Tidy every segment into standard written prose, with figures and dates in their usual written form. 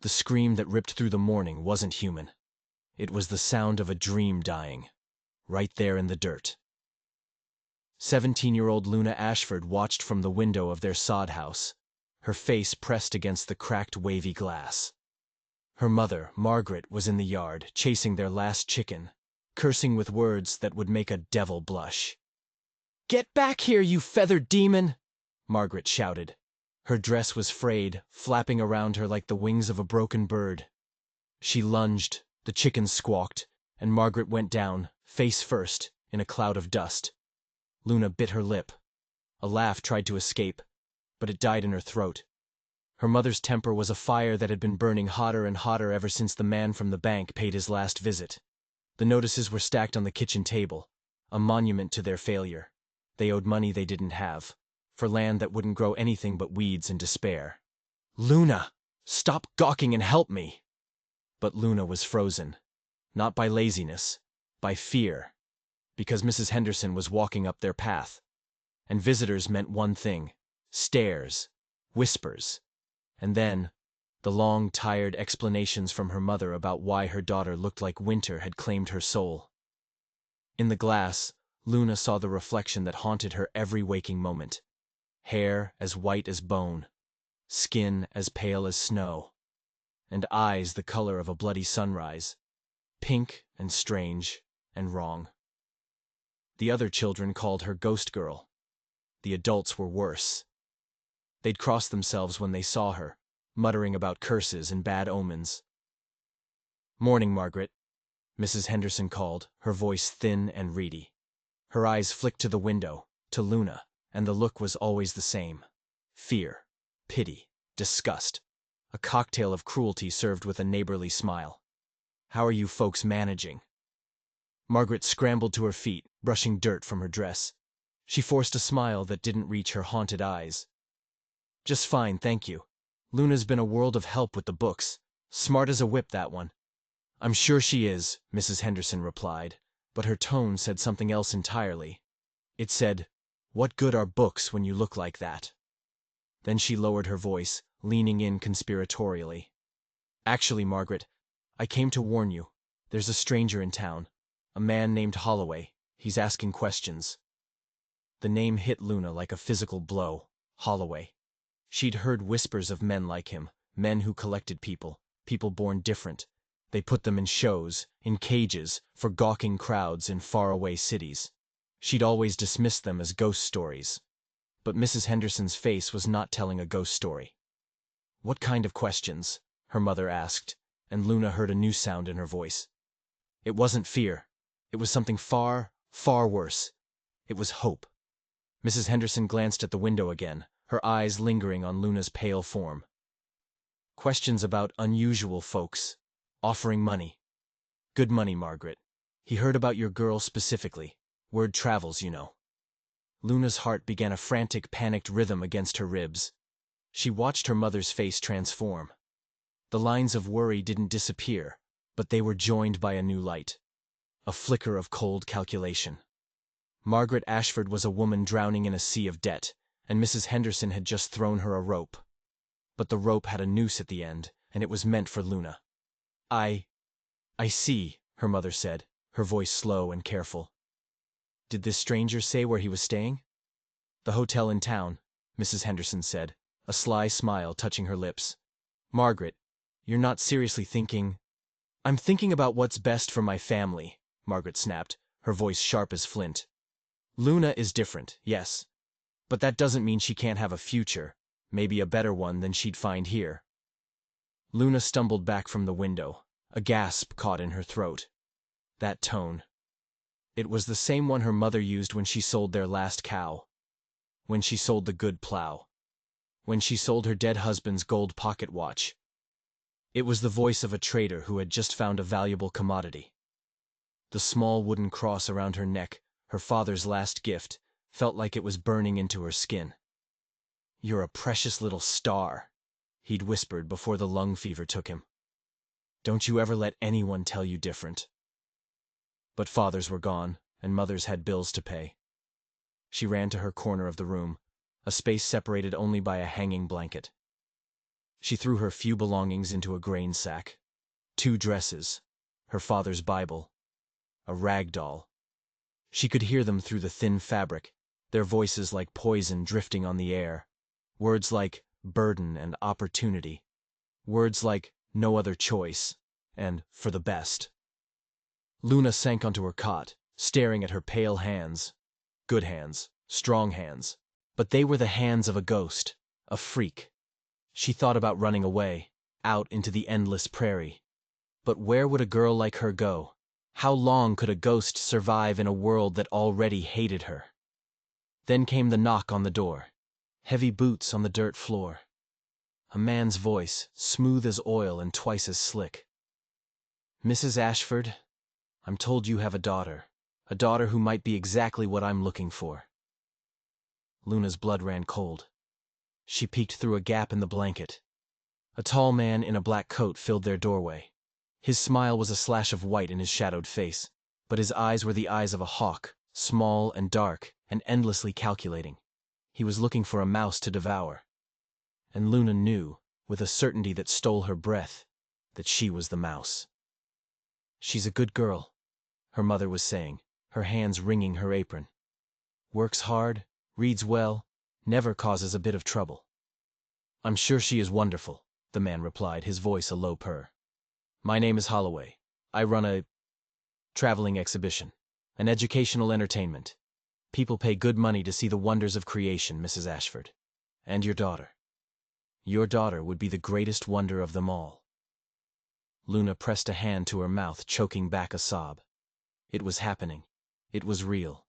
The scream that ripped through the morning wasn't human. It was the sound of a dream dying, right there in the dirt. 17-year-old Luna Ashford watched from the window of their sod house, her face pressed against the cracked, wavy glass. Her mother, Margaret, was in the yard, chasing their last chicken, cursing with words that would make a devil blush. "Get back here, you feathered demon!" Margaret shouted. Her dress was frayed, flapping around her like the wings of a broken bird. She lunged, the chickens squawked, and Margaret went down, face first, in a cloud of dust. Luna bit her lip. A laugh tried to escape, but it died in her throat. Her mother's temper was a fire that had been burning hotter and hotter ever since the man from the bank paid his last visit. The notices were stacked on the kitchen table, a monument to their failure. They owed money they didn't have, for land that wouldn't grow anything but weeds and despair. "Luna, stop gawking and help me!" But Luna was frozen, not by laziness, by fear, because Mrs. Henderson was walking up their path, and visitors meant one thing: stares, whispers, and then the long, tired explanations from her mother about why her daughter looked like winter had claimed her soul. In the glass, Luna saw the reflection that haunted her every waking moment: hair as white as bone, skin as pale as snow, and eyes the color of a bloody sunrise, pink and strange and wrong. The other children called her Ghost Girl. The adults were worse. They'd cross themselves when they saw her, muttering about curses and bad omens. "Morning, Margaret," Mrs. Henderson called, her voice thin and reedy. Her eyes flicked to the window, to Luna, and the look was always the same: fear, pity, disgust, a cocktail of cruelty served with a neighborly smile. "How are you folks managing?" Margaret scrambled to her feet, brushing dirt from her dress. She forced a smile that didn't reach her haunted eyes. "Just fine, thank you. Luna's been a world of help with the books. Smart as a whip, that one." "I'm sure she is," Mrs. Henderson replied, but her tone said something else entirely. It said, "What good are books when you look like that?" Then she lowered her voice, leaning in conspiratorially. "Actually, Margaret, I came to warn you. There's a stranger in town, a man named Holloway. He's asking questions." The name hit Luna like a physical blow. Holloway. She'd heard whispers of men like him, men who collected people, people born different. They put them in shows, in cages, for gawking crowds in faraway cities. She'd always dismissed them as ghost stories. But Mrs. Henderson's face was not telling a ghost story. "What kind of questions?" her mother asked, and Luna heard a new sound in her voice. It wasn't fear. It was something far, far worse. It was hope. Mrs. Henderson glanced at the window again, her eyes lingering on Luna's pale form. "Questions about unusual folks, offering money. Good money, Margaret. He heard about your girl specifically. Word travels, you know." Luna's heart began a frantic, panicked rhythm against her ribs. She watched her mother's face transform. The lines of worry didn't disappear, but they were joined by a new light. A flicker of cold calculation. Margaret Ashford was a woman drowning in a sea of debt, and Mrs. Henderson had just thrown her a rope. But the rope had a noose at the end, and it was meant for Luna. I see," her mother said, her voice slow and careful. "Did this stranger say where he was staying?" "The hotel in town," Mrs. Henderson said, a sly smile touching her lips. "Margaret, you're not seriously thinking—" "I'm thinking about what's best for my family," Margaret snapped, her voice sharp as flint. "Luna is different, yes. But that doesn't mean she can't have a future, maybe a better one than she'd find here." Luna stumbled back from the window, a gasp caught in her throat. That tone. It was the same one her mother used when she sold their last cow. When she sold the good plow. When she sold her dead husband's gold pocket watch. It was the voice of a trader who had just found a valuable commodity. The small wooden cross around her neck, her father's last gift, felt like it was burning into her skin. "You're a precious little star," he'd whispered before the lung fever took him. "Don't you ever let anyone tell you different." But fathers were gone, and mothers had bills to pay. She ran to her corner of the room, a space separated only by a hanging blanket. She threw her few belongings into a grain sack. 2 dresses, her father's Bible, a rag doll. She could hear them through the thin fabric, their voices like poison drifting on the air. Words like burden and opportunity. Words like no other choice and for the best. Luna sank onto her cot, staring at her pale hands. Good hands, strong hands. But they were the hands of a ghost, a freak. She thought about running away, out into the endless prairie. But where would a girl like her go? How long could a ghost survive in a world that already hated her? Then came the knock on the door. Heavy boots on the dirt floor. A man's voice, smooth as oil and twice as slick. "Mrs. Ashford, I'm told you have a daughter who might be exactly what I'm looking for." Luna's blood ran cold. She peeked through a gap in the blanket. A tall man in a black coat filled their doorway. His smile was a slash of white in his shadowed face, but his eyes were the eyes of a hawk, small and dark and endlessly calculating. He was looking for a mouse to devour. And Luna knew, with a certainty that stole her breath, that she was the mouse. "She's a good girl," her mother was saying, her hands wringing her apron. "Works hard, reads well, never causes a bit of trouble." "I'm sure she is wonderful," the man replied, his voice a low purr. "My name is Holloway. I run a traveling exhibition, an educational entertainment. People pay good money to see the wonders of creation, Mrs. Ashford. And your daughter. Your daughter would be the greatest wonder of them all." Luna pressed a hand to her mouth, choking back a sob. It was happening. It was real.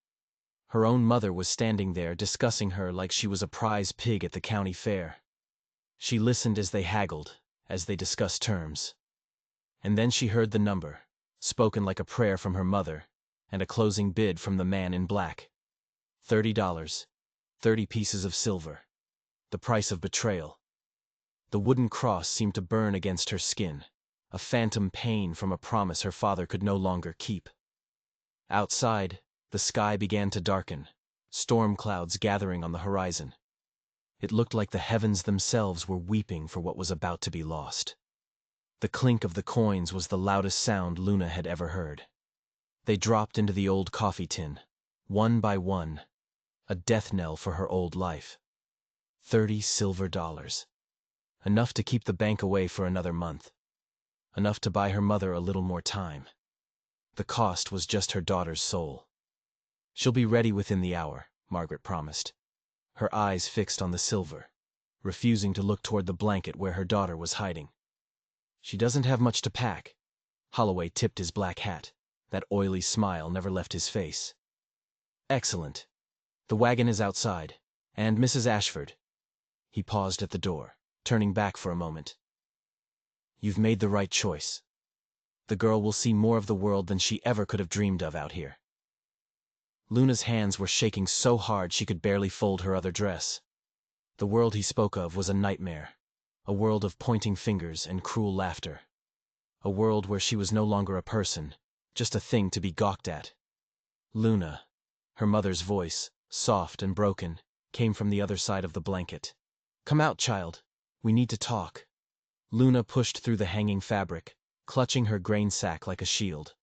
Her own mother was standing there discussing her like she was a prize pig at the county fair. She listened as they haggled, as they discussed terms. And then she heard the number, spoken like a prayer from her mother, and a closing bid from the man in black. $30, 30 pieces of silver. The price of betrayal. The wooden cross seemed to burn against her skin, a phantom pain from a promise her father could no longer keep. Outside, the sky began to darken, storm clouds gathering on the horizon. It looked like the heavens themselves were weeping for what was about to be lost. The clink of the coins was the loudest sound Luna had ever heard. They dropped into the old coffee tin, one by one, a death knell for her old life. 30 silver dollars. Enough to keep the bank away for another month. Enough to buy her mother a little more time. The cost was just her daughter's soul. "She'll be ready within the hour," Margaret promised, her eyes fixed on the silver, refusing to look toward the blanket where her daughter was hiding. "She doesn't have much to pack." Holloway tipped his black hat. That oily smile never left his face. "Excellent. The wagon is outside. And Mrs. Ashford." He paused at the door, turning back for a moment. "You've made the right choice. The girl will see more of the world than she ever could have dreamed of out here." Luna's hands were shaking so hard she could barely fold her other dress. The world he spoke of was a nightmare, a world of pointing fingers and cruel laughter. A world where she was no longer a person, just a thing to be gawked at. "Luna," her mother's voice, soft and broken, came from the other side of the blanket. "Come out, child. We need to talk." Luna pushed through the hanging fabric, clutching her grain sack like a shield.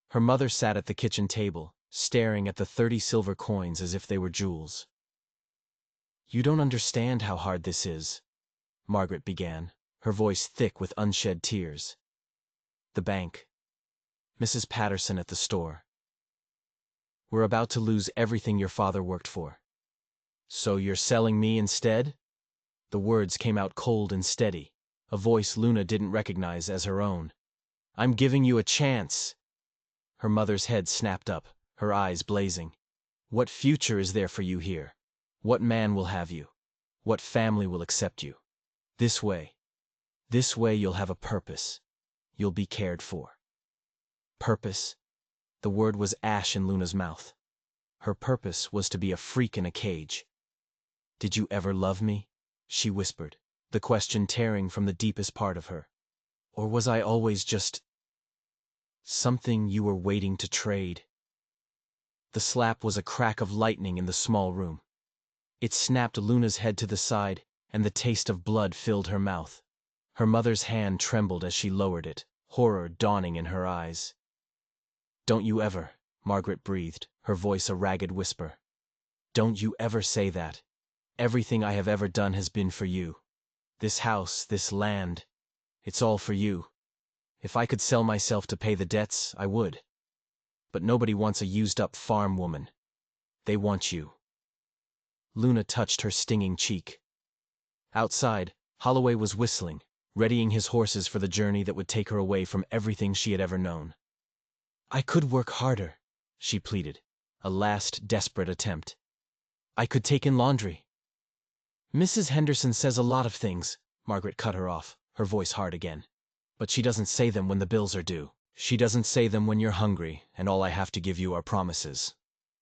Her mother sat at the kitchen table, staring at the 30 silver coins as if they were jewels. "You don't understand how hard this is," Margaret began, her voice thick with unshed tears. "The bank. Mrs. Patterson at the store. We're about to lose everything your father worked for." "So you're selling me instead?" The words came out cold and steady, a voice Luna didn't recognize as her own. "I'm giving you a chance." Her mother's head snapped up, her eyes blazing. "What future is there for you here? What man will have you? What family will accept you? This way you'll have a purpose. You'll be cared for." Purpose? The word was ash in Luna's mouth. Her purpose was to be a freak in a cage. "Did you ever love me?" she whispered, the question tearing from the deepest part of her. "Or was I always just something you were waiting to trade?" The slap was a crack of lightning in the small room. It snapped Luna's head to the side, and the taste of blood filled her mouth. Her mother's hand trembled as she lowered it, horror dawning in her eyes. "Don't you ever," Margaret breathed, her voice a ragged whisper. "Don't you ever say that. Everything I have ever done has been for you. This house, this land, it's all for you. If I could sell myself to pay the debts, I would. But nobody wants a used-up farm woman. They want you." Luna touched her stinging cheek. Outside, Holloway was whistling, readying his horses for the journey that would take her away from everything she had ever known. "I could work harder," she pleaded, a last desperate attempt. "I could take in laundry." "Mrs. Henderson says a lot of things," Margaret cut her off, her voice hard again. "But she doesn't say them when the bills are due. She doesn't say them when you're hungry, and all I have to give you are promises."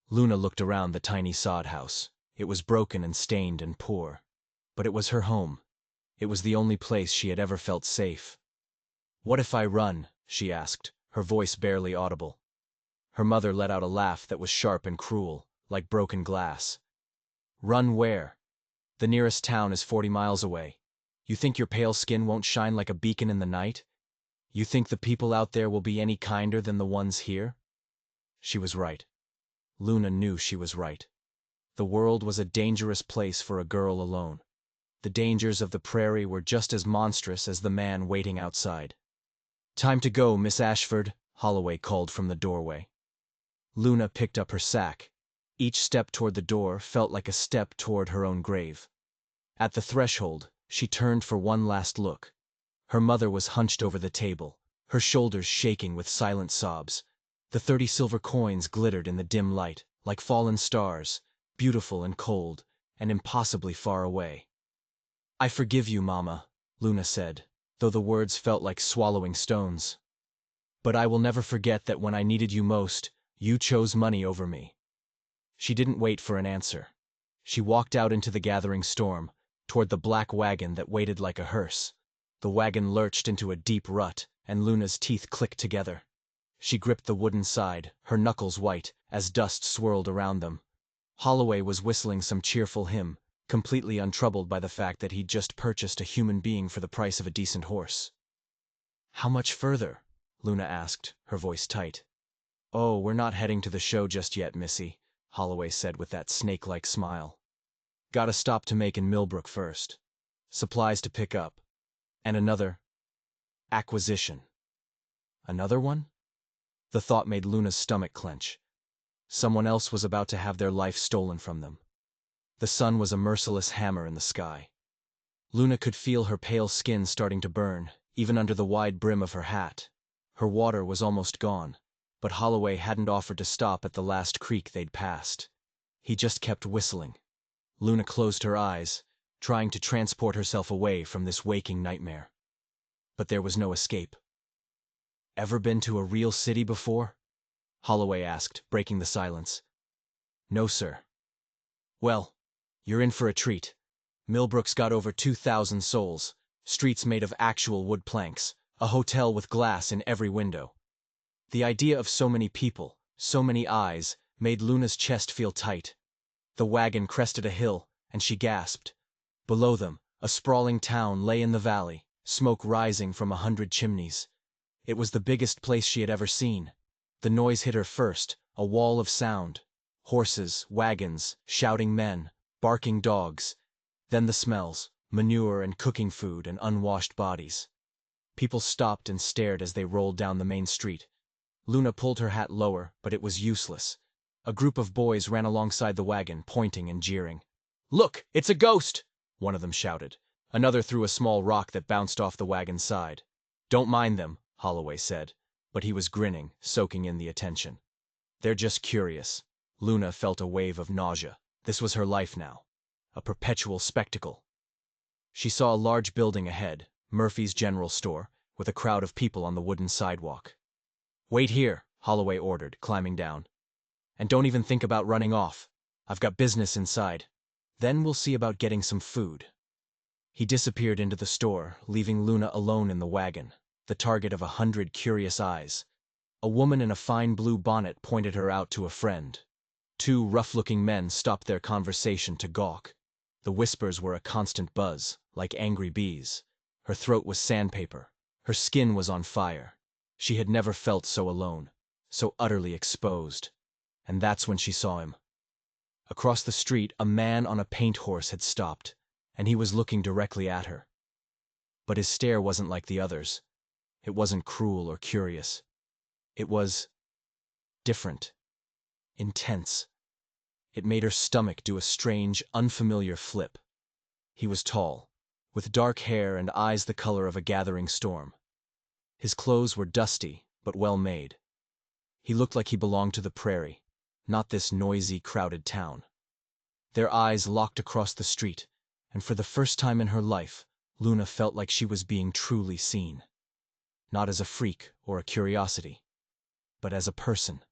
Luna looked around the tiny sod house. It was broken and stained and poor. But it was her home. It was the only place she had ever felt safe. "What if I run?" she asked, her voice barely audible. Her mother let out a laugh that was sharp and cruel, like broken glass. "Run where? The nearest town is 40 miles away. You think your pale skin won't shine like a beacon in the night? You think the people out there will be any kinder than the ones here?" She was right. Luna knew she was right. The world was a dangerous place for a girl alone. The dangers of the prairie were just as monstrous as the man waiting outside. "Time to go, Miss Ashford," Holloway called from the doorway. Luna picked up her sack. Each step toward the door felt like a step toward her own grave. At the threshold, she turned for one last look. Her mother was hunched over the table, her shoulders shaking with silent sobs. The 30 silver coins glittered in the dim light, like fallen stars, beautiful and cold, and impossibly far away. "I forgive you, Mama," Luna said, though the words felt like swallowing stones. "But I will never forget that when I needed you most, you chose money over me." She didn't wait for an answer. She walked out into the gathering storm, toward the black wagon that waited like a hearse. The wagon lurched into a deep rut, and Luna's teeth clicked together. She gripped the wooden side, her knuckles white, as dust swirled around them. Holloway was whistling some cheerful hymn, completely untroubled by the fact that he'd just purchased a human being for the price of a decent horse. "How much further?" Luna asked, her voice tight. "Oh, we're not heading to the show just yet, Missy," Holloway said with that snake-like smile. "Gotta stop to make in Millbrook first. Supplies to pick up. And another acquisition." Another one? The thought made Luna's stomach clench. Someone else was about to have their life stolen from them. The sun was a merciless hammer in the sky. Luna could feel her pale skin starting to burn, even under the wide brim of her hat. Her water was almost gone, but Holloway hadn't offered to stop at the last creek they'd passed. He just kept whistling. Luna closed her eyes, trying to transport herself away from this waking nightmare. But there was no escape. "Ever been to a real city before?" Holloway asked, breaking the silence. "No, sir." "Well, you're in for a treat. Millbrook's got over 2,000 souls, streets made of actual wood planks, a hotel with glass in every window." The idea of so many people, so many eyes, made Luna's chest feel tight. The wagon crested a hill, and she gasped. Below them, a sprawling town lay in the valley, smoke rising from 100 chimneys. It was the biggest place she had ever seen. The noise hit her first, a wall of sound. Horses, wagons, shouting men, barking dogs. Then the smells, manure and cooking food and unwashed bodies. People stopped and stared as they rolled down the main street. Luna pulled her hat lower, but it was useless. A group of boys ran alongside the wagon, pointing and jeering. "Look, it's a ghost!" one of them shouted. Another threw a small rock that bounced off the wagon's side. "Don't mind them," Holloway said, but he was grinning, soaking in the attention. "They're just curious." Luna felt a wave of nausea. This was her life now. A perpetual spectacle. She saw a large building ahead, Murphy's General Store, with a crowd of people on the wooden sidewalk. "Wait here," Holloway ordered, climbing down. "And don't even think about running off. I've got business inside. Then we'll see about getting some food." He disappeared into the store, leaving Luna alone in the wagon, the target of 100 curious eyes. A woman in a fine blue bonnet pointed her out to a friend. Two rough-looking men stopped their conversation to gawk. The whispers were a constant buzz, like angry bees. Her throat was sandpaper. Her skin was on fire. She had never felt so alone, so utterly exposed. And that's when she saw him. Across the street, a man on a paint horse had stopped, and he was looking directly at her. But his stare wasn't like the others. It wasn't cruel or curious. It was different, intense. It made her stomach do a strange, unfamiliar flip. He was tall, with dark hair and eyes the color of a gathering storm. His clothes were dusty, but well made. He looked like he belonged to the prairie, not this noisy, crowded town. Their eyes locked across the street, and for the first time in her life, Luna felt like she was being truly seen. Not as a freak or a curiosity, but as a person.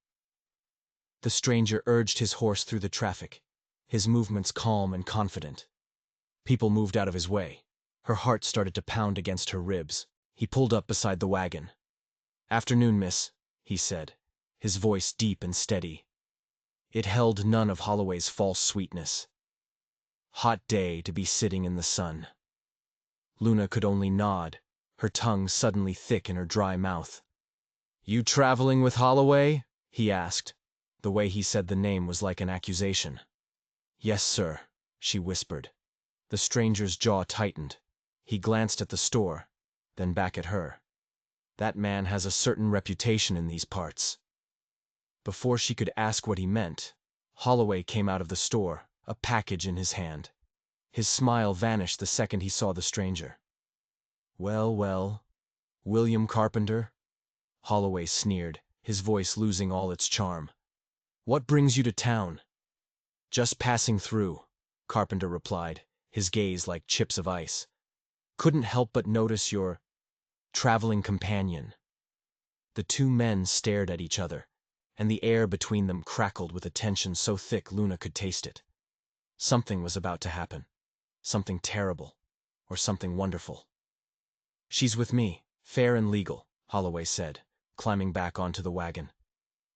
The stranger urged his horse through the traffic, his movements calm and confident. People moved out of his way. Her heart started to pound against her ribs. He pulled up beside the wagon. "Afternoon, miss," he said, his voice deep and steady. It held none of Holloway's false sweetness. Hot day to be sitting in the sun. Luna could only nod, her tongue suddenly thick in her dry mouth. "You traveling with Holloway?" he asked. The way he said the name was like an accusation. "Yes, sir," she whispered. The stranger's jaw tightened. He glanced at the store, then back at her. That man has a certain reputation in these parts. Before she could ask what he meant, Holloway came out of the store, a package in his hand. His smile vanished the second he saw the stranger. "Well, well, William Carpenter?" Holloway sneered, his voice losing all its charm. "What brings you to town?" "Just passing through," Carpenter replied, his gaze like chips of ice. "Couldn't help but notice your traveling companion." The two men stared at each other, and the air between them crackled with a tension so thick Luna could taste it. Something was about to happen. Something terrible, or something wonderful. "She's with me, fair and legal," Holloway said, climbing back onto the wagon.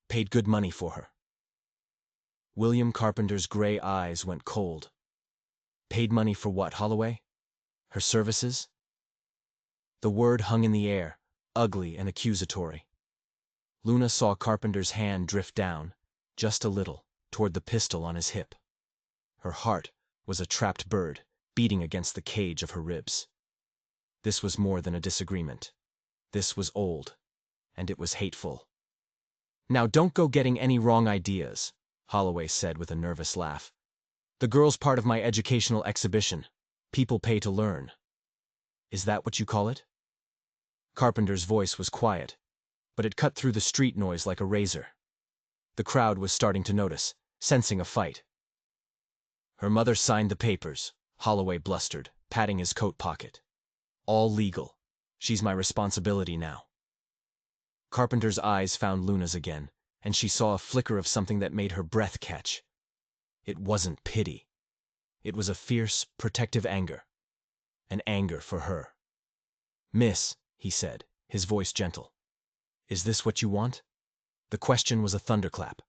"Paid good money for her." William Carpenter's gray eyes went cold. "Paid money for what, Holloway? Her services?" The word hung in the air, ugly and accusatory. Luna saw Carpenter's hand drift down, just a little, toward the pistol on his hip. Her heart was a trapped bird, beating against the cage of her ribs. This was more than a disagreement. This was old, and it was hateful. "Now don't go getting any wrong ideas," Holloway said with a nervous laugh. "The girl's part of my educational exhibition. People pay to learn." "Is that what you call it?" Carpenter's voice was quiet, but it cut through the street noise like a razor. The crowd was starting to notice, sensing a fight. "Her mother signed the papers," Holloway blustered, patting his coat pocket. "All legal. She's my responsibility now." Carpenter's eyes found Luna's again, and she saw a flicker of something that made her breath catch. It wasn't pity. It was a fierce, protective anger. An anger for her. "Miss," he said, his voice gentle, "is this what you want?" The question was a thunderclap.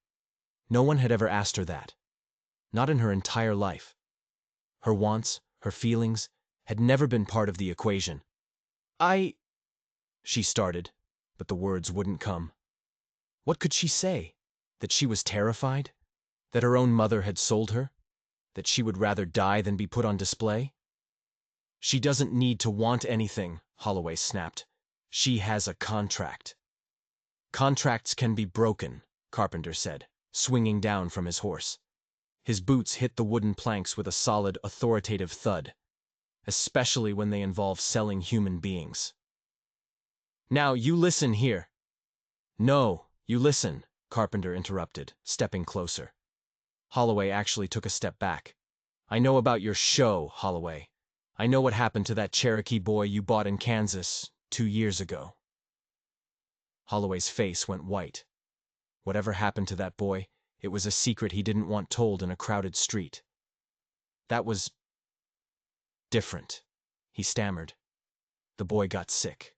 No one had ever asked her that. Not in her entire life. Her wants, her feelings, had never been part of the equation. She started, but the words wouldn't come. What could she say? That she was terrified? That her own mother had sold her? That she would rather die than be put on display? "She doesn't need to want anything," Holloway snapped. "She has a contract." "Contracts can be broken," Carpenter said, swinging down from his horse. His boots hit the wooden planks with a solid, authoritative thud, especially when they involve selling human beings. "Now, you listen here." "No, you listen," Carpenter interrupted, stepping closer. Holloway actually took a step back. "I know about your show, Holloway. I know what happened to that Cherokee boy you bought in Kansas 2 years ago." Holloway's face went white. Whatever happened to that boy, it was a secret he didn't want told in a crowded street. "That was different," he stammered. "The boy got sick."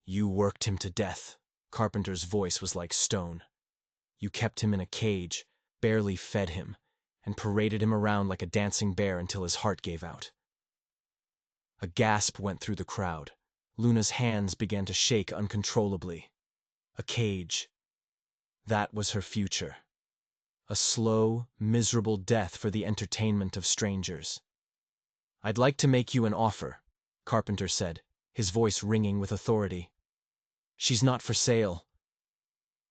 "You worked him to death." Carpenter's voice was like stone. "You kept him in a cage, barely fed him, and paraded him around like a dancing bear until his heart gave out." A gasp went through the crowd. Luna's hands began to shake uncontrollably. A cage. That was her future. A slow, miserable death for the entertainment of strangers. "I'd like to make you an offer," Carpenter said, his voice ringing with authority. "She's not for sale."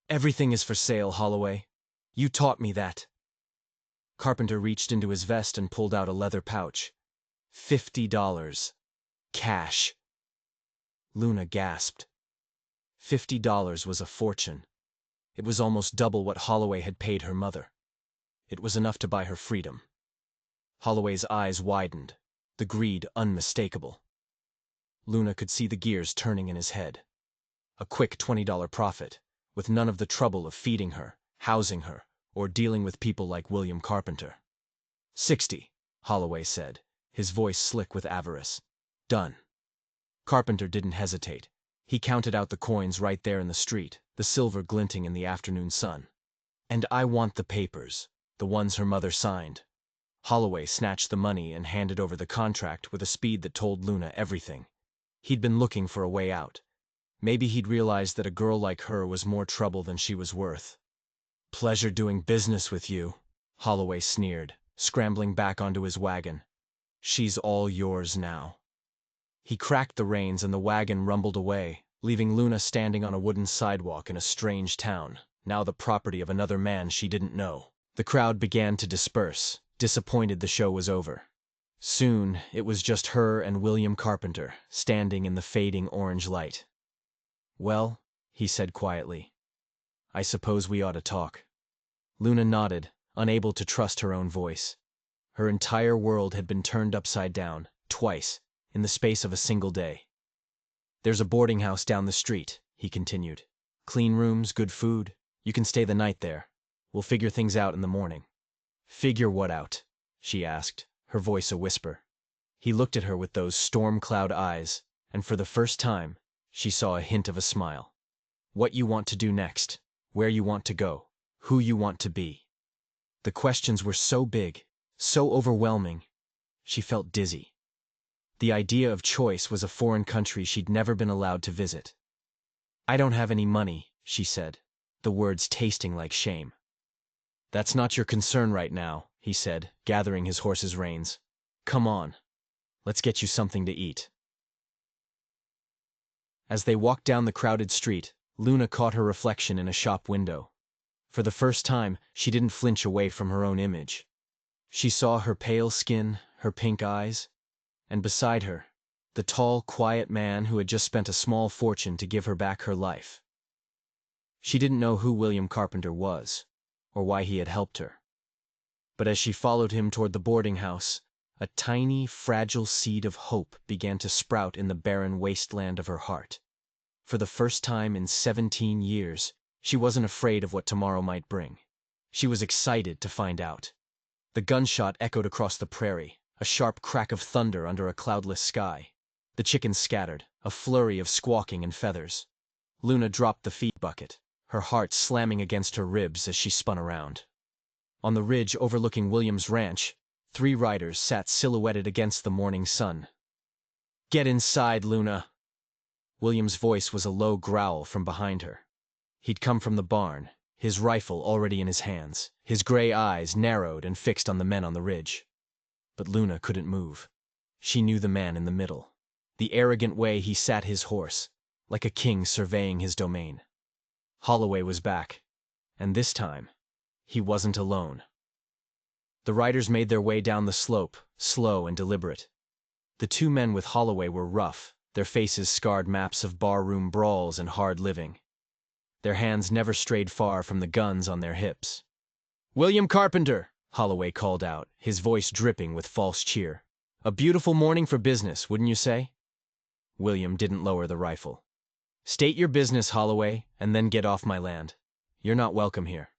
"Everything is for sale, Holloway. You taught me that." Carpenter reached into his vest and pulled out a leather pouch. $50. Cash. Luna gasped. $50 was a fortune. It was almost double what Holloway had paid her mother. It was enough to buy her freedom. Holloway's eyes widened, the greed unmistakable. Luna could see the gears turning in his head. A quick $20 profit, with none of the trouble of feeding her, housing her, or dealing with people like William Carpenter. 60, Holloway said, his voice slick with avarice. Done. Carpenter didn't hesitate. He counted out the coins right there in the street, the silver glinting in the afternoon sun. "And I want the papers, the ones her mother signed." Holloway snatched the money and handed over the contract with a speed that told Luna everything. He'd been looking for a way out. Maybe he'd realized that a girl like her was more trouble than she was worth. "Pleasure doing business with you," Holloway sneered, scrambling back onto his wagon. "She's all yours now." He cracked the reins and the wagon rumbled away, leaving Luna standing on a wooden sidewalk in a strange town, now the property of another man she didn't know. The crowd began to disperse, disappointed the show was over. Soon, it was just her and William Carpenter, standing in the fading orange light. "Well," he said quietly, "I suppose we ought to talk." Luna nodded, unable to trust her own voice. Her entire world had been turned upside down, twice, in the space of a single day. "There's a boarding house down the street," he continued. "Clean rooms, good food. You can stay the night there. We'll figure things out in the morning." "Figure what out?" she asked, her voice a whisper. He looked at her with those storm cloud eyes, and for the first time, she saw a hint of a smile. "What you want to do next, where you want to go, who you want to be." The questions were so big, so overwhelming, she felt dizzy. The idea of choice was a foreign country she'd never been allowed to visit. "I don't have any money," she said, the words tasting like shame. "That's not your concern right now," he said, gathering his horse's reins. "Come on. Let's get you something to eat." As they walked down the crowded street, Luna caught her reflection in a shop window. For the first time, she didn't flinch away from her own image. She saw her pale skin, her pink eyes, and beside her, the tall, quiet man who had just spent a small fortune to give her back her life. She didn't know who William Carpenter was, or why he had helped her. But as she followed him toward the boarding house, a tiny, fragile seed of hope began to sprout in the barren wasteland of her heart. For the first time in 17 years, she wasn't afraid of what tomorrow might bring. She was excited to find out. The gunshot echoed across the prairie, a sharp crack of thunder under a cloudless sky. The chickens scattered, a flurry of squawking and feathers. Luna dropped the feed bucket, her heart slamming against her ribs as she spun around. On the ridge overlooking William's ranch, 3 riders sat silhouetted against the morning sun. "Get inside, Luna!" William's voice was a low growl from behind her. He'd come from the barn, his rifle already in his hands, his gray eyes narrowed and fixed on the men on the ridge. But Luna couldn't move. She knew the man in the middle, the arrogant way he sat his horse, like a king surveying his domain. Holloway was back, and this time, he wasn't alone. The riders made their way down the slope, slow and deliberate. The 2 men with Holloway were rough, their faces scarred maps of barroom brawls and hard living. Their hands never strayed far from the guns on their hips. "William Carpenter," Holloway called out, his voice dripping with false cheer. "A beautiful morning for business, wouldn't you say?" William didn't lower the rifle. "State your business, Holloway, and then get off my land. You're not welcome here."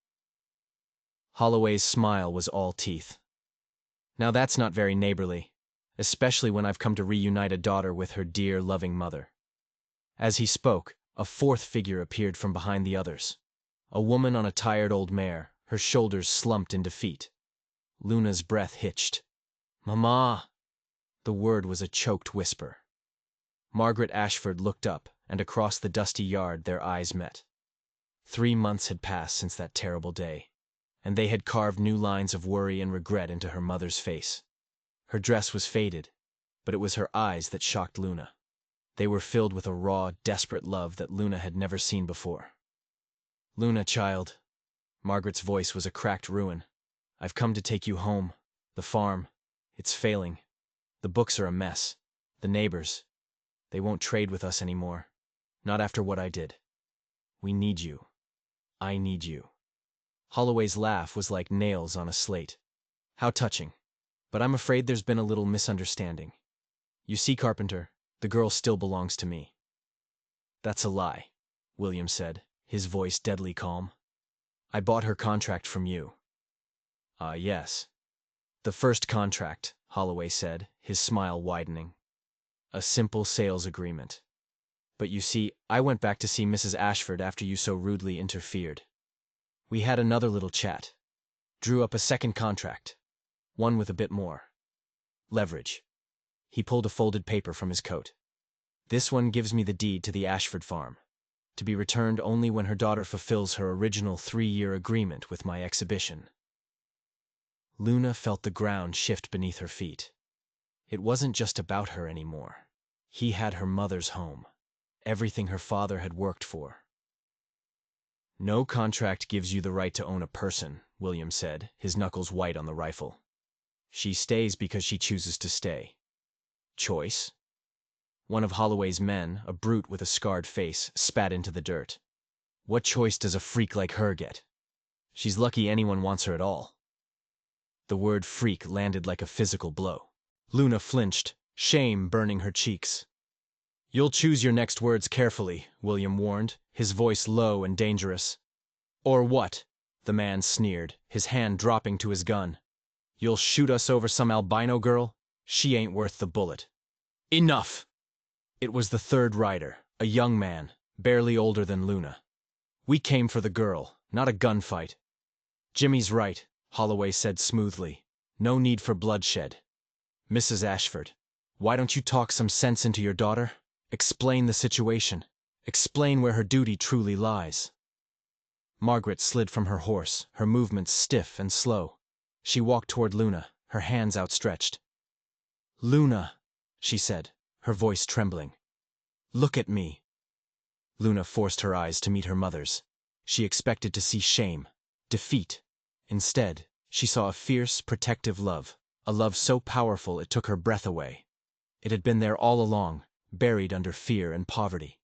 Holloway's smile was all teeth. "Now that's not very neighborly, especially when I've come to reunite a daughter with her dear, loving mother." As he spoke, a 4th figure appeared from behind the others. A woman on a tired old mare, her shoulders slumped in defeat. Luna's breath hitched. "Mama!" The word was a choked whisper. Margaret Ashford looked up, and across the dusty yard their eyes met. 3 months had passed since that terrible day, and they had carved new lines of worry and regret into her mother's face. Her dress was faded, but it was her eyes that shocked Luna. They were filled with a raw, desperate love that Luna had never seen before. "Luna, child," Margaret's voice was a cracked ruin. "I've come to take you home. The farm, it's failing. The books are a mess. The neighbors, they won't trade with us anymore. Not after what I did. We need you. I need you." Holloway's laugh was like nails on a slate. "How touching. But I'm afraid there's been a little misunderstanding. You see, Carpenter, the girl still belongs to me." "That's a lie," William said, his voice deadly calm. "I bought her contract from you." "Ah, yes. The first contract," Holloway said, his smile widening. "A simple sales agreement. But you see, I went back to see Mrs. Ashford after you so rudely interfered. We had another little chat. Drew up a second contract. One with a bit more leverage." He pulled a folded paper from his coat. "This one gives me the deed to the Ashford farm, to be returned only when her daughter fulfills her original 3-year agreement with my exhibition." Luna felt the ground shift beneath her feet. It wasn't just about her anymore. He had her mother's home, everything her father had worked for. "No contract gives you the right to own a person," William said, his knuckles white on the rifle. "She stays because she chooses to stay." "Choice?" One of Holloway's men, a brute with a scarred face, spat into the dirt. "What choice does a freak like her get? She's lucky anyone wants her at all." The word freak landed like a physical blow. Luna flinched, shame burning her cheeks. "You'll choose your next words carefully," William warned, his voice low and dangerous. "Or what?" the man sneered, his hand dropping to his gun. "You'll shoot us over some albino girl? She ain't worth the bullet." "Enough!" It was the third rider, a young man, barely older than Luna. "We came for the girl, not a gunfight." "Jimmy's right," Holloway said smoothly. "No need for bloodshed. Mrs. Ashford, why don't you talk some sense into your daughter? Explain the situation. Explain where her duty truly lies." Margaret slid from her horse, her movements stiff and slow. She walked toward Luna, her hands outstretched. "Luna," she said, her voice trembling. "Look at me." Luna forced her eyes to meet her mother's. She expected to see shame, defeat. Instead, she saw a fierce, protective love, a love so powerful it took her breath away. It had been there all along, buried under fear and poverty.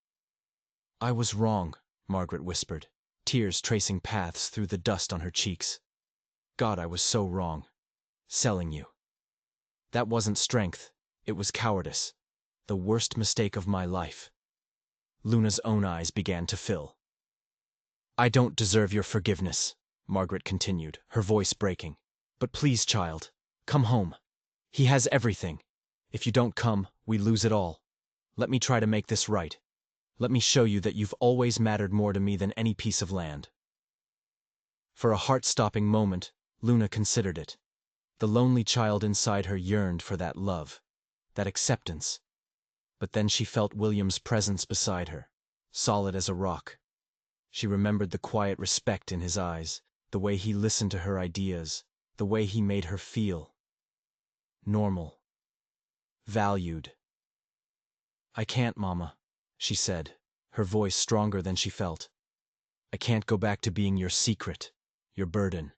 "I was wrong," Margaret whispered, tears tracing paths through the dust on her cheeks. "God, I was so wrong. Selling you. That wasn't strength, it was cowardice. The worst mistake of my life." Luna's own eyes began to fill. "I don't deserve your forgiveness," Margaret continued, her voice breaking. "But please, child, come home. He has everything. If you don't come, we lose it all. Let me try to make this right. Let me show you that you've always mattered more to me than any piece of land." For a heart-stopping moment, Luna considered it. The lonely child inside her yearned for that love, that acceptance. But then she felt William's presence beside her, solid as a rock. She remembered the quiet respect in his eyes, the way he listened to her ideas, the way he made her feel normal, valued. "I can't, Mama," she said, her voice stronger than she felt. "I can't go back to being your secret, your burden.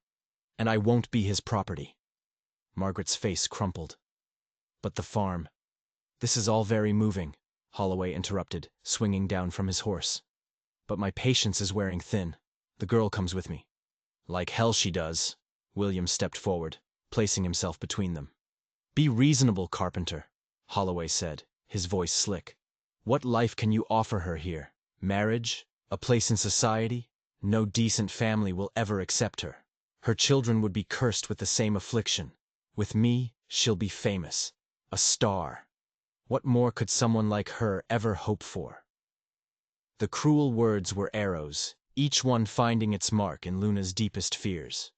And I won't be his property." Margaret's face crumpled. "But the farm—" "This is all very moving," Holloway interrupted, swinging down from his horse. "But my patience is wearing thin. The girl comes with me." "Like hell she does." William stepped forward, placing himself between them. "Be reasonable, Carpenter," Holloway said, his voice slick. "What life can you offer her here? Marriage? A place in society? No decent family will ever accept her. Her children would be cursed with the same affliction. With me, she'll be famous. A star. What more could someone like her ever hope for?" The cruel words were arrows, each one finding its mark in Luna's deepest fears.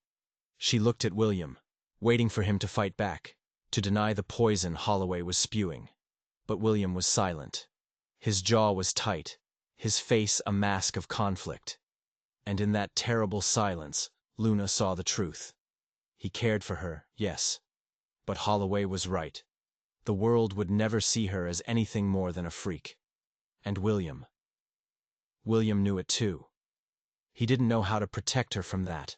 She looked at William, waiting for him to fight back, to deny the poison Holloway was spewing. But William was silent. His jaw was tight, his face a mask of conflict. And in that terrible silence, Luna saw the truth. He cared for her, yes. But Holloway was right. The world would never see her as anything more than a freak. And William knew it too. He didn't know how to protect her from that.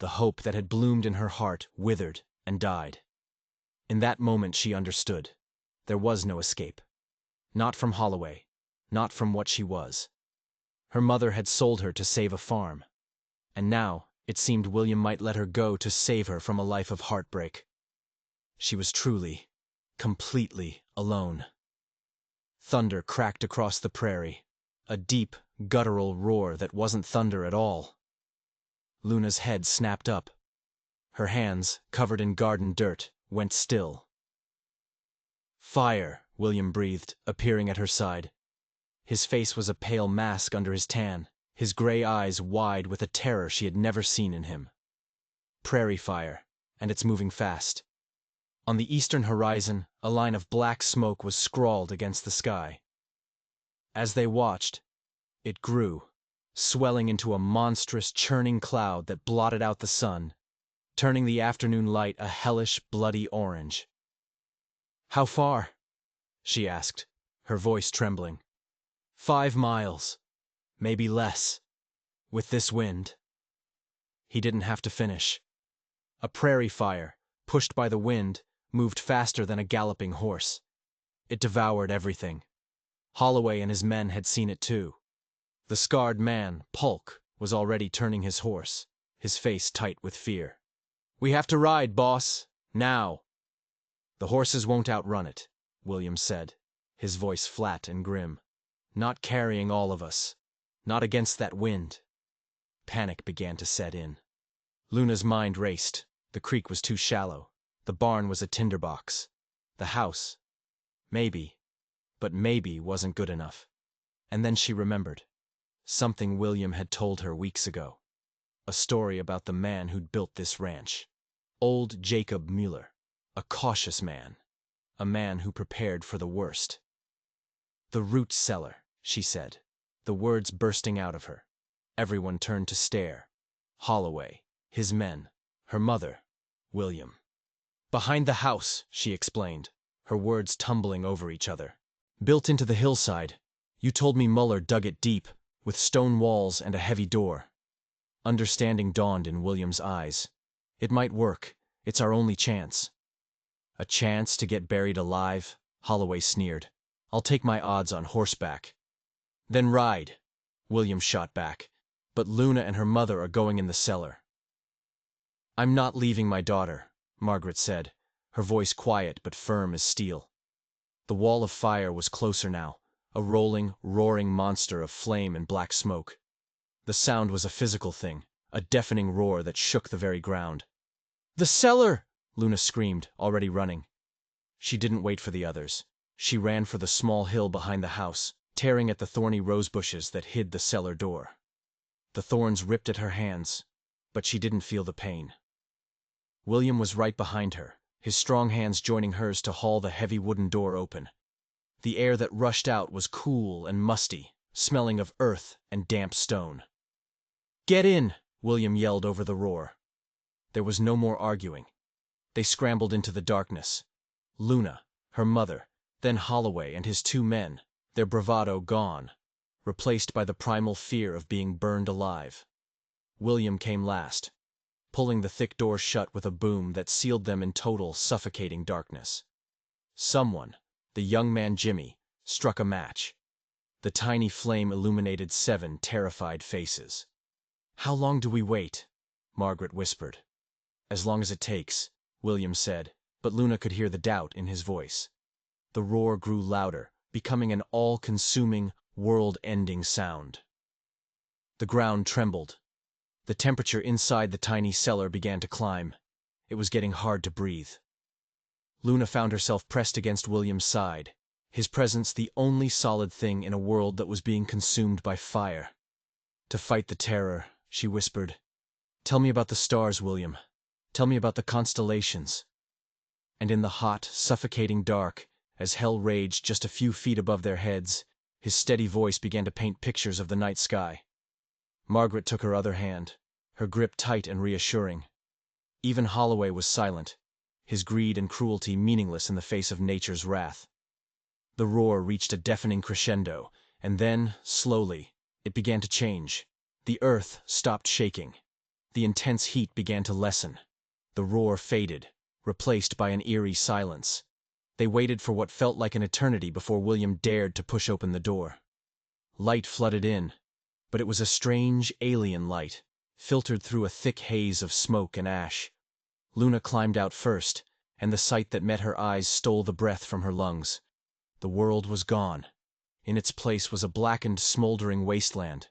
The hope that had bloomed in her heart withered and died. In that moment she understood. There was no escape. Not from Holloway, not from what she was. Her mother had sold her to save a farm. And now, it seemed William might let her go to save her from a life of heartbreak. She was truly, completely alone. Thunder cracked across the prairie, a deep, guttural roar that wasn't thunder at all. Luna's head snapped up. Her hands, covered in garden dirt, went still. "Fire," William breathed, appearing at her side. His face was a pale mask under his tan, his gray eyes wide with a terror she had never seen in him. Prairie fire, and it's moving fast. On the eastern horizon, a line of black smoke was scrawled against the sky. As they watched, it grew, swelling into a monstrous, churning cloud that blotted out the sun, turning the afternoon light a hellish, bloody orange. "How far?" she asked, her voice trembling. 5 miles. Maybe less. With this wind." He didn't have to finish. A prairie fire, pushed by the wind, moved faster than a galloping horse. It devoured everything. Holloway and his men had seen it too. The scarred man, Polk, was already turning his horse, his face tight with fear. "We have to ride, boss. Now." "The horses won't outrun it," William said, his voice flat and grim. "Not carrying all of us. Not against that wind." Panic began to set in. Luna's mind raced. The creek was too shallow. The barn was a tinderbox. The house. Maybe. But maybe wasn't good enough. And then she remembered. Something William had told her weeks ago. A story about the man who'd built this ranch. Old Jacob Mueller. A cautious man. A man who prepared for the worst. "The root cellar," she said, the words bursting out of her. Everyone turned to stare. Holloway, his men, her mother, William. "Behind the house," she explained, her words tumbling over each other. "Built into the hillside. You told me Muller dug it deep, with stone walls and a heavy door." Understanding dawned in William's eyes. "It might work. It's our only chance." "A chance to get buried alive?" Holloway sneered. "I'll take my odds on horseback." "Then ride," William shot back. "But Luna and her mother are going in the cellar." "I'm not leaving my daughter," Margaret said, her voice quiet but firm as steel. The wall of fire was closer now, a rolling, roaring monster of flame and black smoke. The sound was a physical thing, a deafening roar that shook the very ground. "The cellar!" Luna screamed, already running. She didn't wait for the others. She ran for the small hill behind the house, tearing at the thorny rose bushes that hid the cellar door. The thorns ripped at her hands, but she didn't feel the pain. William was right behind her, his strong hands joining hers to haul the heavy wooden door open. The air that rushed out was cool and musty, smelling of earth and damp stone. "Get in!" William yelled over the roar. There was no more arguing. They scrambled into the darkness. Luna, her mother, then Holloway and his 2 men, their bravado gone, replaced by the primal fear of being burned alive. William came last, pulling the thick door shut with a boom that sealed them in total, suffocating darkness. Someone, the young man Jimmy, struck a match. The tiny flame illuminated 7 terrified faces. "How long do we wait?" Margaret whispered. "As long as it takes," William said, but Luna could hear the doubt in his voice. The roar grew louder, becoming an all-consuming, world-ending sound. The ground trembled. The temperature inside the tiny cellar began to climb. It was getting hard to breathe. Luna found herself pressed against William's side, his presence the only solid thing in a world that was being consumed by fire. "To fight the terror," she whispered. "Tell me about the stars, William. Tell me about the constellations." And in the hot, suffocating dark, as hell raged just a few feet above their heads, his steady voice began to paint pictures of the night sky. Margaret took her other hand, her grip tight and reassuring. Even Holloway was silent, his greed and cruelty meaningless in the face of nature's wrath. The roar reached a deafening crescendo, and then, slowly, it began to change. The earth stopped shaking. The intense heat began to lessen. The roar faded, replaced by an eerie silence. They waited for what felt like an eternity before William dared to push open the door. Light flooded in, but it was a strange, alien light, filtered through a thick haze of smoke and ash. Luna climbed out first, and the sight that met her eyes stole the breath from her lungs. The world was gone. In its place was a blackened, smoldering wasteland.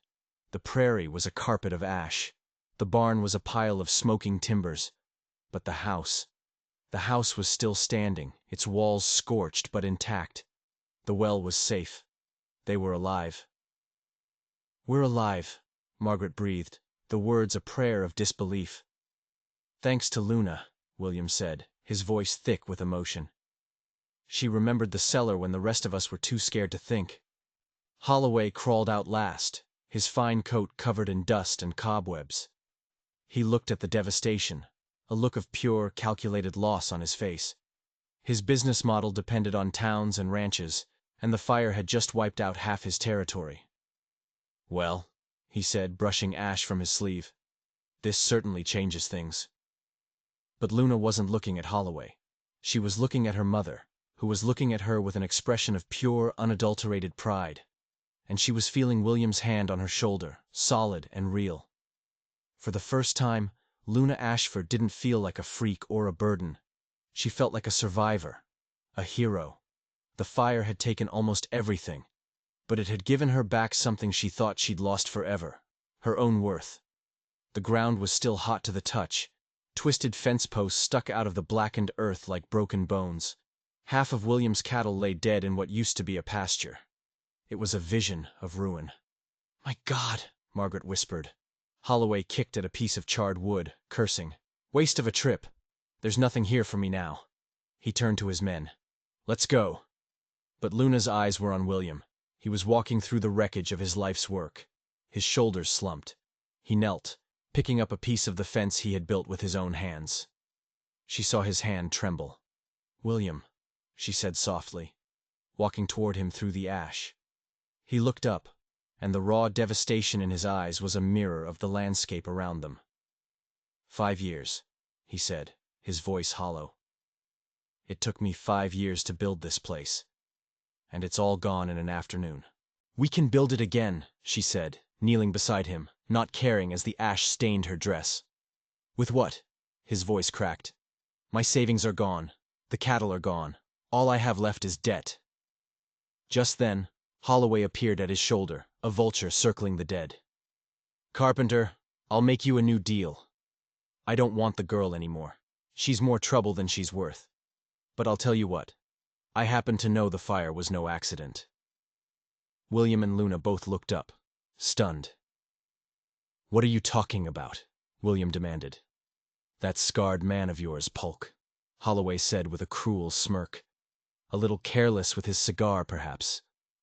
The prairie was a carpet of ash. The barn was a pile of smoking timbers. But the house was still standing, its walls scorched but intact. The well was safe. They were alive. "We're alive," Margaret breathed, the words a prayer of disbelief. "Thanks to Luna," William said, his voice thick with emotion. "She remembered the cellar when the rest of us were too scared to think." Holloway crawled out last, his fine coat covered in dust and cobwebs. He looked at the devastation, a look of pure, calculated loss on his face. His business model depended on towns and ranches, and the fire had just wiped out half his territory. "Well," he said, brushing ash from his sleeve, "this certainly changes things." But Luna wasn't looking at Holloway. She was looking at her mother, who was looking at her with an expression of pure, unadulterated pride. And she was feeling William's hand on her shoulder, solid and real. For the first time, Luna Ashford didn't feel like a freak or a burden. She felt like a survivor, a hero. The fire had taken almost everything, but it had given her back something she thought she'd lost forever: her own worth. The ground was still hot to the touch. Twisted fence posts stuck out of the blackened earth like broken bones. Half of William's cattle lay dead in what used to be a pasture. It was a vision of ruin. "My God," Margaret whispered. Holloway kicked at a piece of charred wood, cursing. "Waste of a trip. There's nothing here for me now." He turned to his men. "Let's go." But Luna's eyes were on William. He was walking through the wreckage of his life's work. His shoulders slumped. He knelt, picking up a piece of the fence he had built with his own hands. She saw his hand tremble. "William," she said softly, walking toward him through the ash. He looked up, and the raw devastation in his eyes was a mirror of the landscape around them. 5 years, he said, his voice hollow. "It took me 5 years to build this place, and it's all gone in an afternoon." "We can build it again," she said, kneeling beside him, not caring as the ash stained her dress. "With what?" His voice cracked. "My savings are gone. The cattle are gone. All I have left is debt." Just then, Holloway appeared at his shoulder, a vulture circling the dead. "Carpenter, I'll make you a new deal. I don't want the girl anymore. She's more trouble than she's worth. But I'll tell you what. I happen to know the fire was no accident." William and Luna both looked up, stunned. "What are you talking about?" William demanded. "That scarred man of yours, Polk," Holloway said with a cruel smirk. "A little careless with his cigar, perhaps.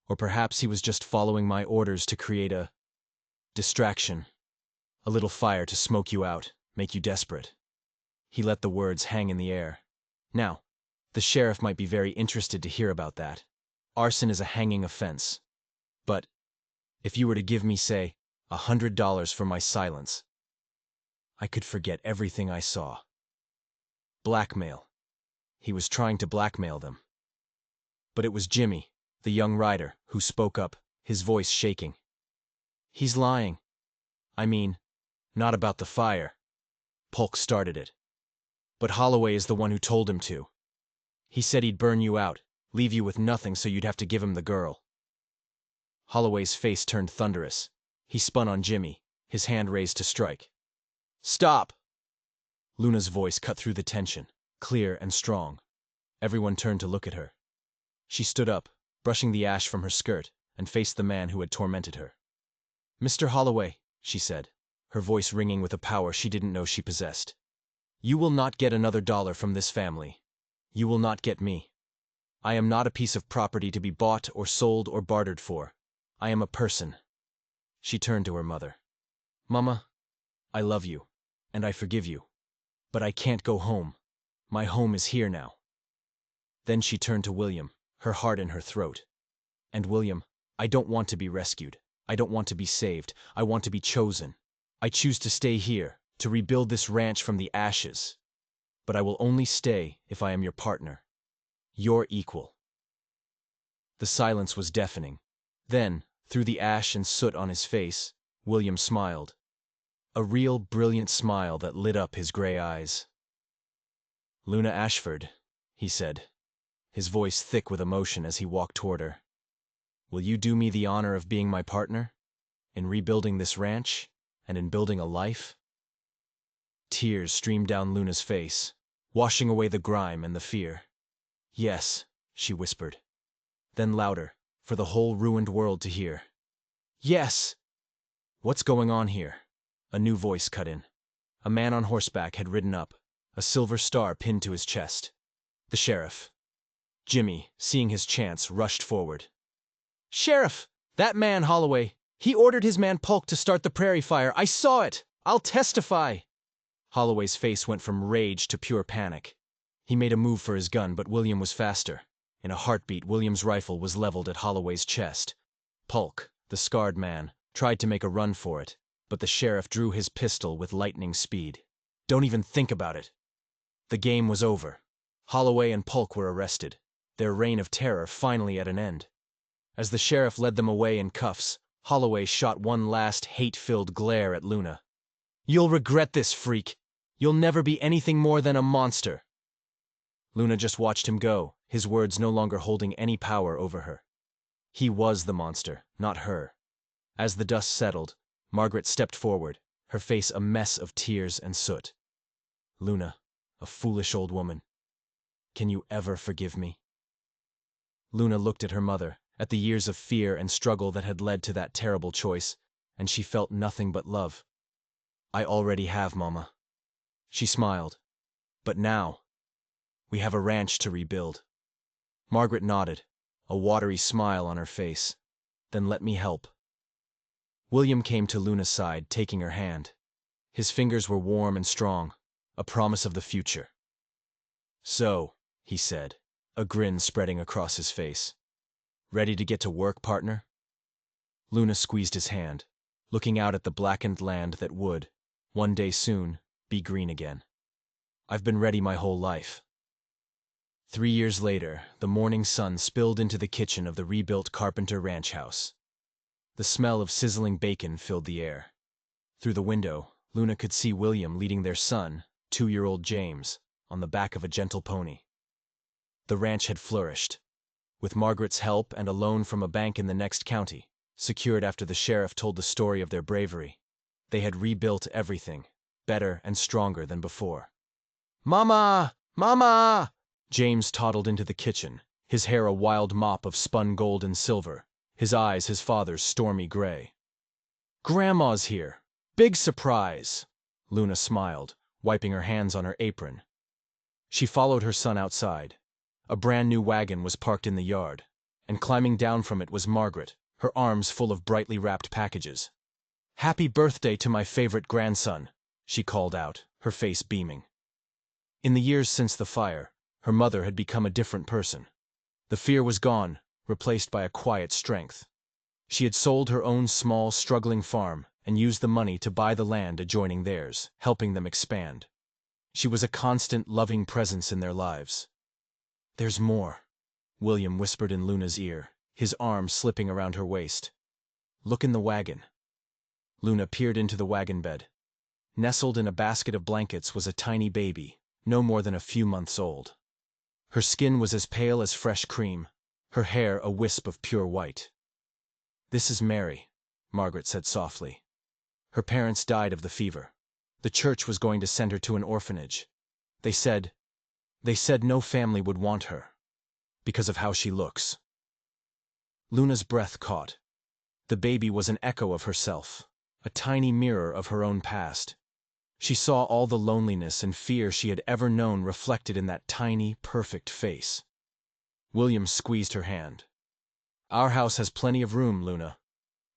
Or perhaps he was just following my orders to create a distraction. A little fire to smoke you out, make you desperate." He let the words hang in the air. "Now, the sheriff might be very interested to hear about that. Arson is a hanging offense. But if you were to give me, say, $100 for my silence, I could forget everything I saw." Blackmail. He was trying to blackmail them. But it was Jimmy, the young rider, who spoke up, his voice shaking. "He's lying. I mean, not about the fire. Polk started it. But Holloway is the one who told him to. He said he'd burn you out, leave you with nothing so you'd have to give him the girl." Holloway's face turned thunderous. He spun on Jimmy, his hand raised to strike. "Stop!" Luna's voice cut through the tension, clear and strong. Everyone turned to look at her. She stood up, brushing the ash from her skirt, and faced the man who had tormented her. "Mr. Holloway," she said, her voice ringing with a power she didn't know she possessed, "you will not get another dollar from this family. You will not get me. I am not a piece of property to be bought or sold or bartered for. I am a person. She turned to her mother. Mama, I love you, and I forgive you. But I can't go home. My home is here now. Then she turned to William, her heart in her throat. And William, I don't want to be rescued. I don't want to be saved. I want to be chosen. I choose to stay here, to rebuild this ranch from the ashes. But I will only stay if I am your partner. Your equal. The silence was deafening. Then, through the ash and soot on his face, William smiled. A real, brilliant smile that lit up his gray eyes. Luna Ashford, he said, his voice thick with emotion as he walked toward her. Will you do me the honor of being my partner? In rebuilding this ranch, and in building a life? Tears streamed down Luna's face, washing away the grime and the fear. Yes, she whispered. Then louder, for the whole ruined world to hear. Yes! What's going on here? A new voice cut in. A man on horseback had ridden up, a silver star pinned to his chest. The sheriff. Jimmy, seeing his chance, rushed forward. Sheriff! That man, Holloway. He ordered his man Polk to start the prairie fire. I saw it! I'll testify! Holloway's face went from rage to pure panic. He made a move for his gun, but William was faster. In a heartbeat, William's rifle was leveled at Holloway's chest. Polk, the scarred man, tried to make a run for it, but the sheriff drew his pistol with lightning speed. Don't even think about it. The game was over. Holloway and Polk were arrested, their reign of terror finally at an end. As the sheriff led them away in cuffs, Holloway shot one last hate-filled glare at Luna. You'll regret this, freak. You'll never be anything more than a monster. Luna just watched him go, his words no longer holding any power over her. He was the monster, not her. As the dust settled, Margaret stepped forward, her face a mess of tears and soot. Luna, a foolish old woman. Can you ever forgive me? Luna looked at her mother, at the years of fear and struggle that had led to that terrible choice, and she felt nothing but love. I already have, Mama. She smiled. But now, we have a ranch to rebuild. Margaret nodded, a watery smile on her face. Then let me help. William came to Luna's side, taking her hand. His fingers were warm and strong, a promise of the future. So, he said, a grin spreading across his face. Ready to get to work, partner? Luna squeezed his hand, looking out at the blackened land that would, one day soon, be green again. I've been ready my whole life. 3 years later, the morning sun spilled into the kitchen of the rebuilt Carpenter ranch house. The smell of sizzling bacon filled the air. Through the window, Luna could see William leading their son, 2-year-old James, on the back of a gentle pony. The ranch had flourished. With Margaret's help and a loan from a bank in the next county, secured after the sheriff told the story of their bravery, they had rebuilt everything, better and stronger than before. Mama! Mama! James toddled into the kitchen, his hair a wild mop of spun gold and silver, his eyes his father's stormy gray. Grandma's here! Big surprise! Luna smiled, wiping her hands on her apron. She followed her son outside. A brand new wagon was parked in the yard, and climbing down from it was Margaret, her arms full of brightly wrapped packages. Happy birthday to my favorite grandson, she called out, her face beaming. In the years since the fire, her mother had become a different person. The fear was gone, replaced by a quiet strength. She had sold her own small, struggling farm and used the money to buy the land adjoining theirs, helping them expand. She was a constant, loving presence in their lives. There's more, William whispered in Luna's ear, his arm slipping around her waist. Look in the wagon. Luna peered into the wagon bed. Nestled in a basket of blankets was a tiny baby, no more than a few months old. Her skin was as pale as fresh cream, her hair a wisp of pure white. This is Mary, Margaret said softly. Her parents died of the fever. The church was going to send her to an orphanage. They said no family would want her, because of how she looks. Luna's breath caught. The baby was an echo of herself, a tiny mirror of her own past. She saw all the loneliness and fear she had ever known reflected in that tiny, perfect face. William squeezed her hand. "Our house has plenty of room, Luna,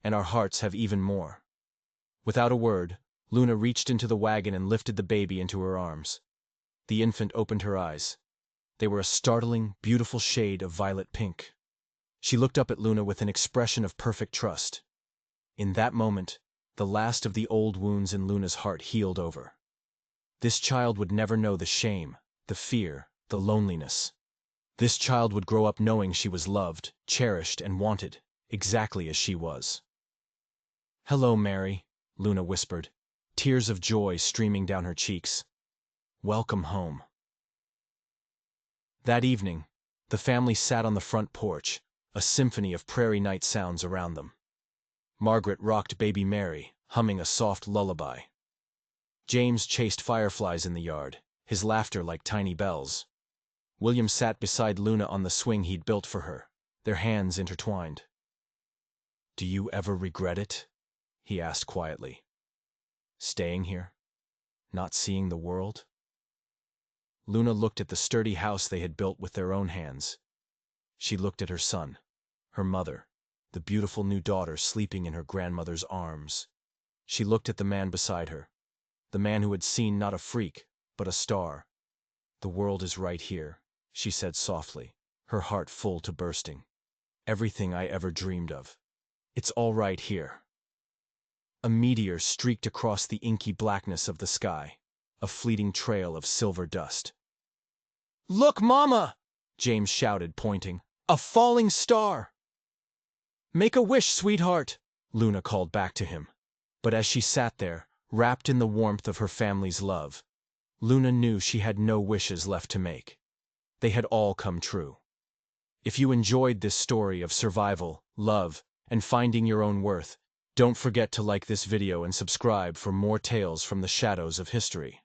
and our hearts have even more." Without a word, Luna reached into the wagon and lifted the baby into her arms. The infant opened her eyes. They were a startling, beautiful shade of violet pink. She looked up at Luna with an expression of perfect trust. In that moment, the last of the old wounds in Luna's heart healed over. This child would never know the shame, the fear, the loneliness. This child would grow up knowing she was loved, cherished, and wanted, exactly as she was. "Hello, Mary," Luna whispered, tears of joy streaming down her cheeks. "Welcome home." That evening, the family sat on the front porch, a symphony of prairie night sounds around them. Margaret rocked baby Mary, humming a soft lullaby. James chased fireflies in the yard, his laughter like tiny bells. William sat beside Luna on the swing he'd built for her, their hands intertwined. "Do you ever regret it?" he asked quietly. "Staying here? Not seeing the world?" Luna looked at the sturdy house they had built with their own hands. She looked at her son, her mother, the beautiful new daughter sleeping in her grandmother's arms. She looked at the man beside her, the man who had seen not a freak, but a star. "The world is right here," she said softly, her heart full to bursting. "Everything I ever dreamed of. It's all right here." A meteor streaked across the inky blackness of the sky, a fleeting trail of silver dust. "Look, Mama!" James shouted, pointing. "A falling star!" "Make a wish, sweetheart," Luna called back to him. But as she sat there, wrapped in the warmth of her family's love, Luna knew she had no wishes left to make. They had all come true. If you enjoyed this story of survival, love, and finding your own worth, don't forget to like this video and subscribe for more tales from the shadows of history.